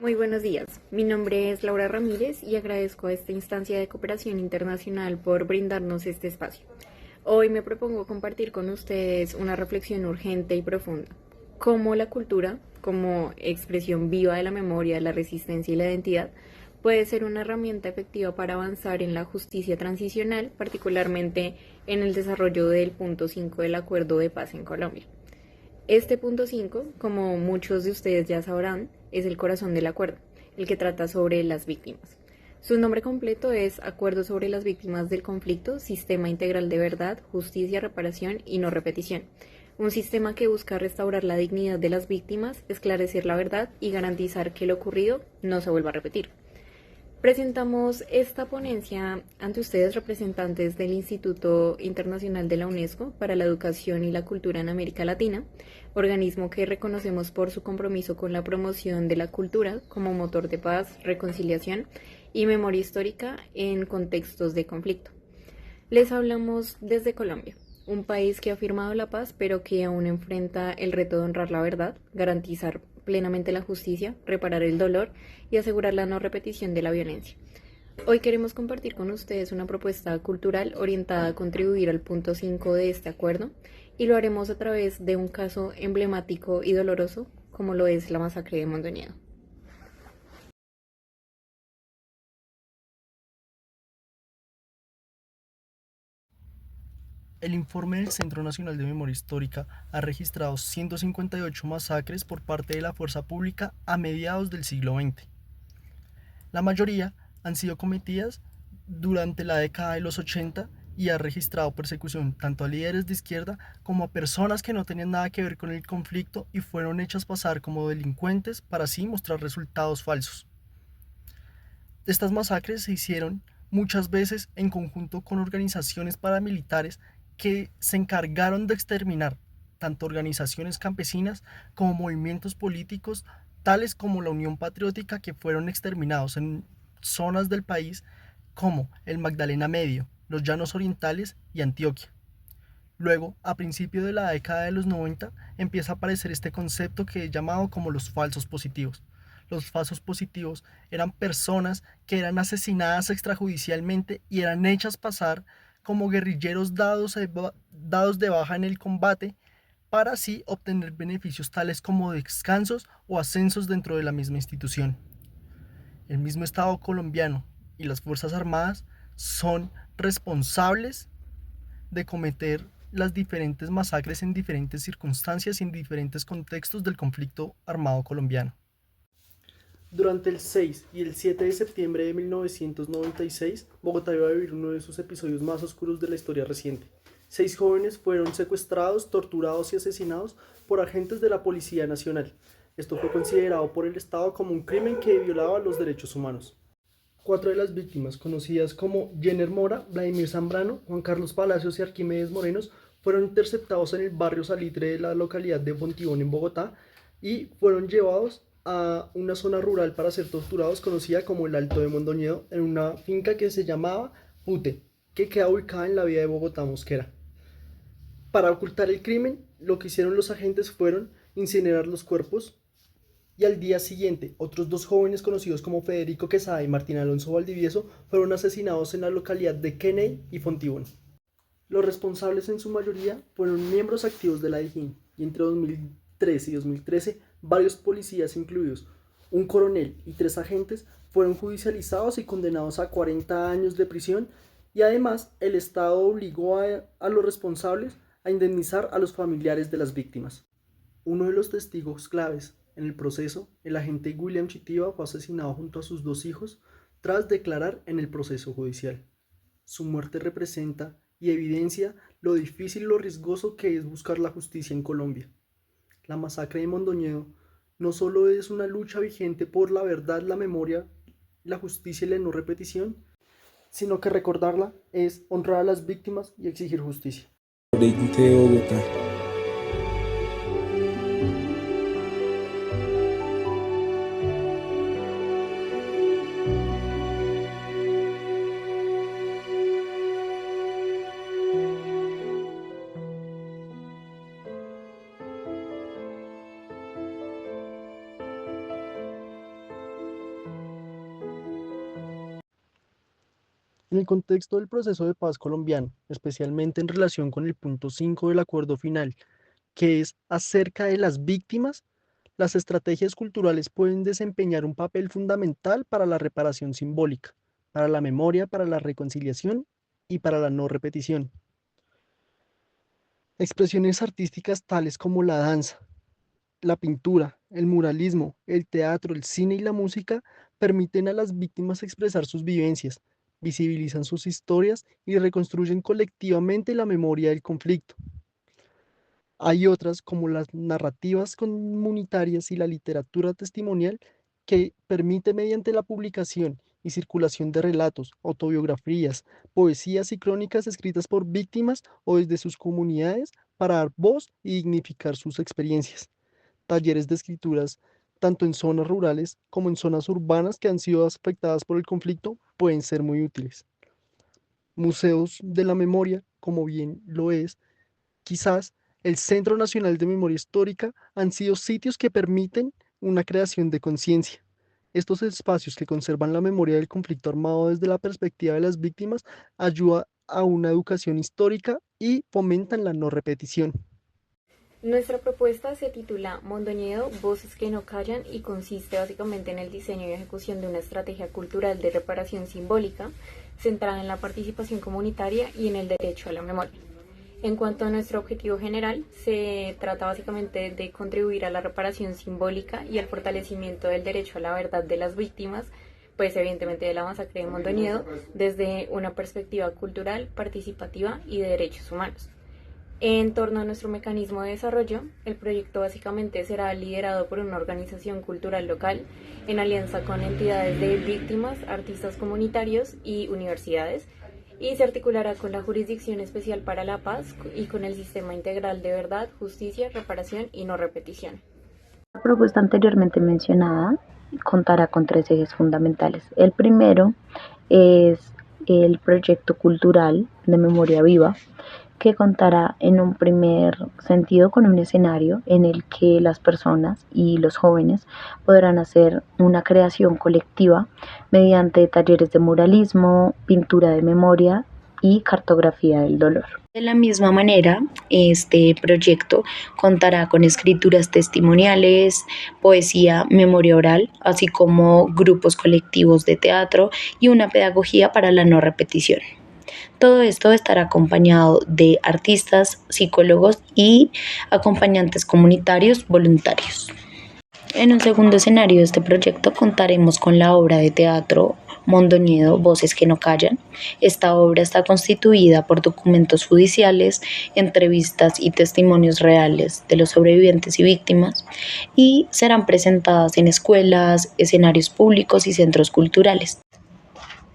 Muy buenos días, mi nombre es Laura Ramírez y agradezco a esta instancia de cooperación internacional por brindarnos este espacio. Hoy me propongo compartir con ustedes una reflexión urgente y profunda. Cómo la cultura, como expresión viva de la memoria, la resistencia y la identidad, puede ser una herramienta efectiva para avanzar en la justicia transicional, particularmente en el desarrollo del punto 5 del Acuerdo de Paz en Colombia. Este punto 5, como muchos de ustedes ya sabrán, es el corazón del acuerdo, el que trata sobre las víctimas. Su nombre completo es Acuerdo sobre las Víctimas del Conflicto, Sistema Integral de Verdad, Justicia, Reparación y No Repetición. Un sistema que busca restaurar la dignidad de las víctimas, esclarecer la verdad y garantizar que lo ocurrido no se vuelva a repetir. Presentamos esta ponencia ante ustedes, representantes del Instituto Internacional de la UNESCO para la Educación y la Cultura en América Latina, organismo que reconocemos por su compromiso con la promoción de la cultura como motor de paz, reconciliación y memoria histórica en contextos de conflicto. Les hablamos desde Colombia, un país que ha firmado la paz, pero que aún enfrenta el reto de honrar la verdad, garantizar plenamente la justicia, reparar el dolor y asegurar la no repetición de la violencia. Hoy queremos compartir con ustedes una propuesta cultural orientada a contribuir al punto 5 de este acuerdo y lo haremos a través de un caso emblemático y doloroso como lo es la masacre de Mondoñedo. El informe del Centro Nacional de Memoria Histórica ha registrado 158 masacres por parte de la fuerza pública a mediados del siglo XX. La mayoría han sido cometidas durante la década de los 80 y ha registrado persecución tanto a líderes de izquierda como a personas que no tenían nada que ver con el conflicto y fueron hechas pasar como delincuentes para así mostrar resultados falsos. Estas masacres se hicieron muchas veces en conjunto con organizaciones paramilitares que se encargaron de exterminar tanto organizaciones campesinas como movimientos políticos tales como la Unión Patriótica, que fueron exterminados en zonas del país como el Magdalena Medio, los Llanos Orientales y Antioquia. Luego, a principios de la década de los 90, empieza a aparecer este concepto que es llamado como los falsos positivos. Los falsos positivos eran personas que eran asesinadas extrajudicialmente y eran hechas pasar como guerrilleros dados de baja en el combate para así obtener beneficios tales como descansos o ascensos dentro de la misma institución. El mismo Estado colombiano y las Fuerzas Armadas son responsables de cometer las diferentes masacres en diferentes circunstancias y en diferentes contextos del conflicto armado colombiano. Durante el 6 y el 7 de septiembre de 1996, Bogotá iba a vivir uno de sus episodios más oscuros de la historia reciente. 6 jóvenes fueron secuestrados, torturados y asesinados por agentes de la Policía Nacional. Esto fue considerado por el Estado como un crimen que violaba los derechos humanos. 4 de las víctimas, conocidas como Jenner Mora, Vladimir Zambrano, Juan Carlos Palacios y Arquímedes Morenos, fueron interceptados en el barrio Salitre de la localidad de Fontibón, en Bogotá, y fueron llevados a una zona rural para ser torturados, conocida como el Alto de Mondoñedo, en una finca que se llamaba Pute, que queda ubicada en la vía de Bogotá Mosquera. Para ocultar el crimen, lo que hicieron los agentes fueron incinerar los cuerpos, y al día siguiente otros 2 jóvenes conocidos como Federico Quesada y Martín Alonso Valdivieso fueron asesinados en la localidad de Kenney y Fontibón. Los responsables en su mayoría fueron miembros activos de la DIJÍN, y entre 2013 y 2013 varios policías, incluidos un coronel y 3 agentes, fueron judicializados y condenados a 40 años de prisión, y además el Estado obligó a los responsables a indemnizar a los familiares de las víctimas. Uno de los testigos claves en el proceso, el agente William Chitiva, fue asesinado junto a sus 2 hijos tras declarar en el proceso judicial. Su muerte representa y evidencia lo difícil y lo riesgoso que es buscar la justicia en Colombia. La masacre de Mondoñedo no solo es una lucha vigente por la verdad, la memoria, la justicia y la no repetición, sino que recordarla es honrar a las víctimas y exigir justicia. Oriente de Bogotá. En el contexto del proceso de paz colombiano, especialmente en relación con el punto 5 del acuerdo final, que es acerca de las víctimas, las estrategias culturales pueden desempeñar un papel fundamental para la reparación simbólica, para la memoria, para la reconciliación y para la no repetición. Expresiones artísticas tales como la danza, la pintura, el muralismo, el teatro, el cine y la música permiten a las víctimas expresar sus vivencias, visibilizan sus historias y reconstruyen colectivamente la memoria del conflicto. Hay otras, como las narrativas comunitarias y la literatura testimonial, que permite mediante la publicación y circulación de relatos, autobiografías, poesías y crónicas escritas por víctimas o desde sus comunidades para dar voz y dignificar sus experiencias. Talleres de escrituras, tanto en zonas rurales como en zonas urbanas que han sido afectadas por el conflicto, pueden ser muy útiles. Museos de la memoria, como bien lo es, quizás el Centro Nacional de Memoria Histórica, han sido sitios que permiten una creación de conciencia. Estos espacios que conservan la memoria del conflicto armado desde la perspectiva de las víctimas ayudan a una educación histórica y fomentan la no repetición. Nuestra propuesta se titula Mondoñedo, Voces que no callan y consiste básicamente en el diseño y ejecución de una estrategia cultural de reparación simbólica centrada en la participación comunitaria y en el derecho a la memoria. En cuanto a nuestro objetivo general, se trata básicamente de contribuir a la reparación simbólica y al fortalecimiento del derecho a la verdad de las víctimas, pues evidentemente de la masacre de Mondoñedo, desde una perspectiva cultural, participativa y de derechos humanos. En torno a nuestro mecanismo de desarrollo, el proyecto básicamente será liderado por una organización cultural local en alianza con entidades de víctimas, artistas comunitarios y universidades, y se articulará con la Jurisdicción Especial para la Paz y con el Sistema Integral de Verdad, Justicia, Reparación y No Repetición. La propuesta anteriormente mencionada contará con 3 ejes fundamentales. El primero es el proyecto cultural de memoria viva, que contará en un primer sentido con un escenario en el que las personas y los jóvenes podrán hacer una creación colectiva mediante talleres de muralismo, pintura de memoria y cartografía del dolor. De la misma manera, este proyecto contará con escrituras testimoniales, poesía, memoria oral, así como grupos colectivos de teatro y una pedagogía para la no repetición. Todo esto estará acompañado de artistas, psicólogos y acompañantes comunitarios voluntarios. En un segundo escenario de este proyecto contaremos con la obra de teatro Mondoñedo, Voces que no callan. Esta obra está constituida por documentos judiciales, entrevistas y testimonios reales de los sobrevivientes y víctimas, y serán presentadas en escuelas, escenarios públicos y centros culturales.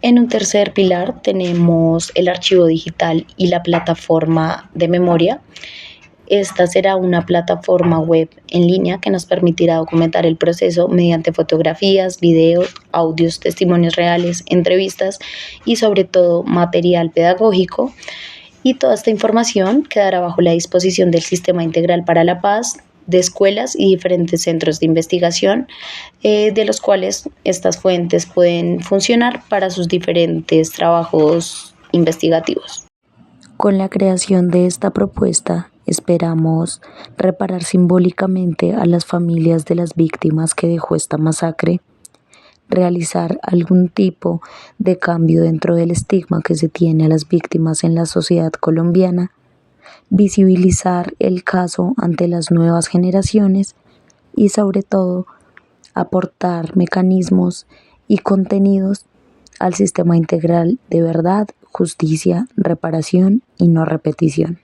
En un tercer pilar tenemos el archivo digital y la plataforma de memoria. Esta será una plataforma web en línea que nos permitirá documentar el proceso mediante fotografías, videos, audios, testimonios reales, entrevistas y sobre todo material pedagógico. Y toda esta información quedará bajo la disposición del Sistema Integral para la Paz, de escuelas y diferentes centros de investigación, de los cuales estas fuentes pueden funcionar para sus diferentes trabajos investigativos. Con la creación de esta propuesta, esperamos reparar simbólicamente a las familias de las víctimas que dejó esta masacre, realizar algún tipo de cambio dentro del estigma que se tiene a las víctimas en la sociedad colombiana, visibilizar el caso ante las nuevas generaciones y sobre todo aportar mecanismos y contenidos al sistema integral de verdad, justicia, reparación y no repetición.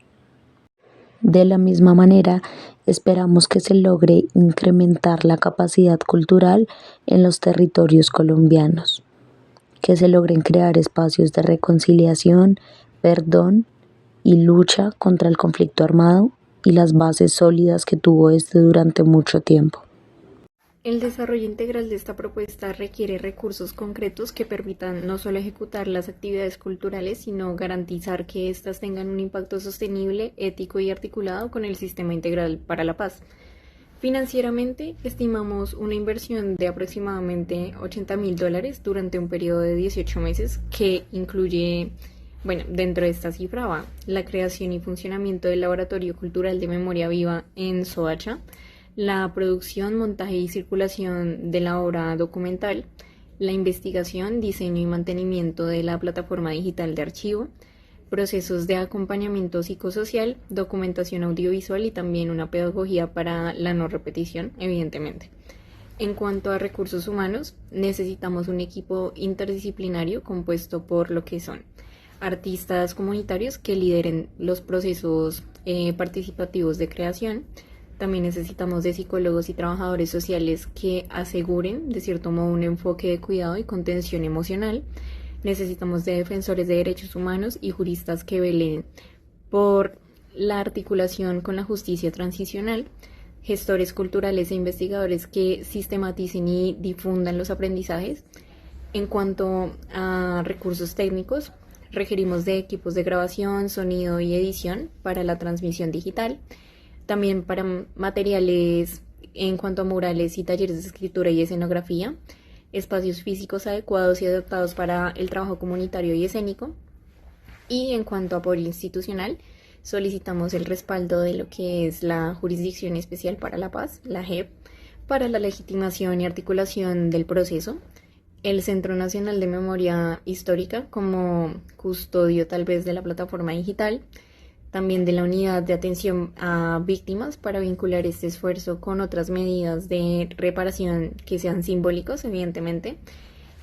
De la misma manera, esperamos que se logre incrementar la capacidad cultural en los territorios colombianos, que se logren crear espacios de reconciliación, perdón y lucha contra el conflicto armado y las bases sólidas que tuvo este durante mucho tiempo. El desarrollo integral de esta propuesta requiere recursos concretos que permitan no solo ejecutar las actividades culturales, sino garantizar que éstas tengan un impacto sostenible, ético y articulado con el Sistema Integral para la Paz. Financieramente, estimamos una inversión de aproximadamente $80.000 durante un periodo de 18 meses que incluye, bueno, dentro de esta cifra va la creación y funcionamiento del Laboratorio Cultural de Memoria Viva en Soacha, la producción, montaje y circulación de la obra documental, la investigación, diseño y mantenimiento de la plataforma digital de archivo, procesos de acompañamiento psicosocial, documentación audiovisual y también una pedagogía para la no repetición, evidentemente. En cuanto a recursos humanos, necesitamos un equipo interdisciplinario compuesto por lo que son artistas comunitarios que lideren los procesos participativos de creación. También necesitamos de psicólogos y trabajadores sociales que aseguren, de cierto modo, un enfoque de cuidado y contención emocional. Necesitamos de defensores de derechos humanos y juristas que velen por la articulación con la justicia transicional, gestores culturales e investigadores que sistematicen y difundan los aprendizajes. En cuanto a recursos técnicos, requerimos de equipos de grabación, sonido y edición para la transmisión digital, también para materiales en cuanto a murales y talleres de escritura y escenografía, espacios físicos adecuados y adaptados para el trabajo comunitario y escénico. Y en cuanto a apoyo institucional, solicitamos el respaldo de lo que es la Jurisdicción Especial para la Paz, la JEP, para la legitimación y articulación del proceso, el Centro Nacional de Memoria Histórica como custodio tal vez de la plataforma digital, también de la Unidad de Atención a Víctimas para vincular este esfuerzo con otras medidas de reparación que sean simbólicos, evidentemente,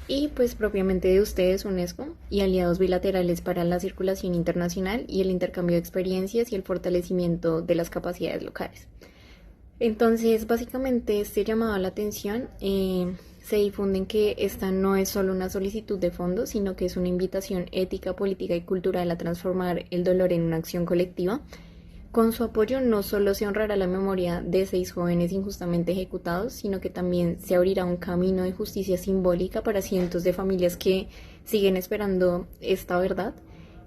y pues propiamente de ustedes, UNESCO, y aliados bilaterales para la circulación internacional y el intercambio de experiencias y el fortalecimiento de las capacidades locales. Entonces, básicamente este llamado a la atención se difunde en que esta no es solo una solicitud de fondos, sino que es una invitación ética, política y cultural a transformar el dolor en una acción colectiva. Con su apoyo no solo se honrará la memoria de 6 jóvenes injustamente ejecutados, sino que también se abrirá un camino de justicia simbólica para cientos de familias que siguen esperando esta verdad.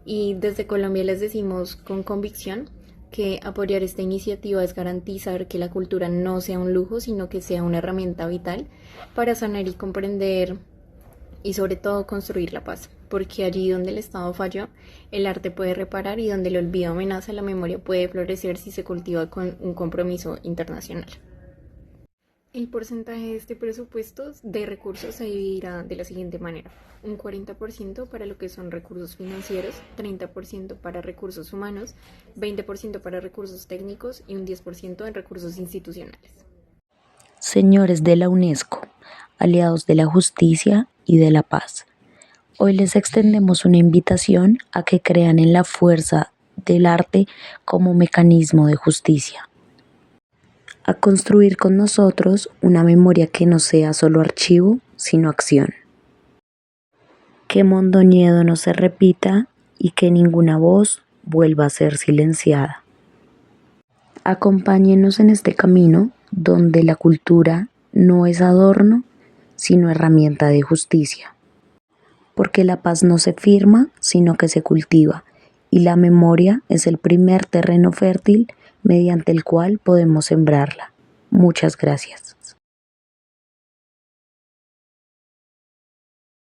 Y desde Colombia les decimos con convicción que apoyar esta iniciativa es garantizar que la cultura no sea un lujo, sino que sea una herramienta vital para sanar y comprender y sobre todo construir la paz, porque allí donde el Estado falló, el arte puede reparar y donde el olvido amenaza, la memoria puede florecer si se cultiva con un compromiso internacional. El porcentaje de este presupuesto de recursos se dividirá de la siguiente manera: un 40% para lo que son recursos financieros, 30% para recursos humanos, 20% para recursos técnicos y un 10% en recursos institucionales. Señores de la UNESCO, aliados de la justicia y de la paz, hoy les extendemos una invitación a que crean en la fuerza del arte como mecanismo de justicia, a construir con nosotros una memoria que no sea solo archivo, sino acción. Que Mondoñedo no se repita y que ninguna voz vuelva a ser silenciada. Acompáñenos en este camino donde la cultura no es adorno, sino herramienta de justicia. Porque la paz no se firma, sino que se cultiva, y la memoria es el primer terreno fértil mediante el cual podemos sembrarla. Muchas gracias.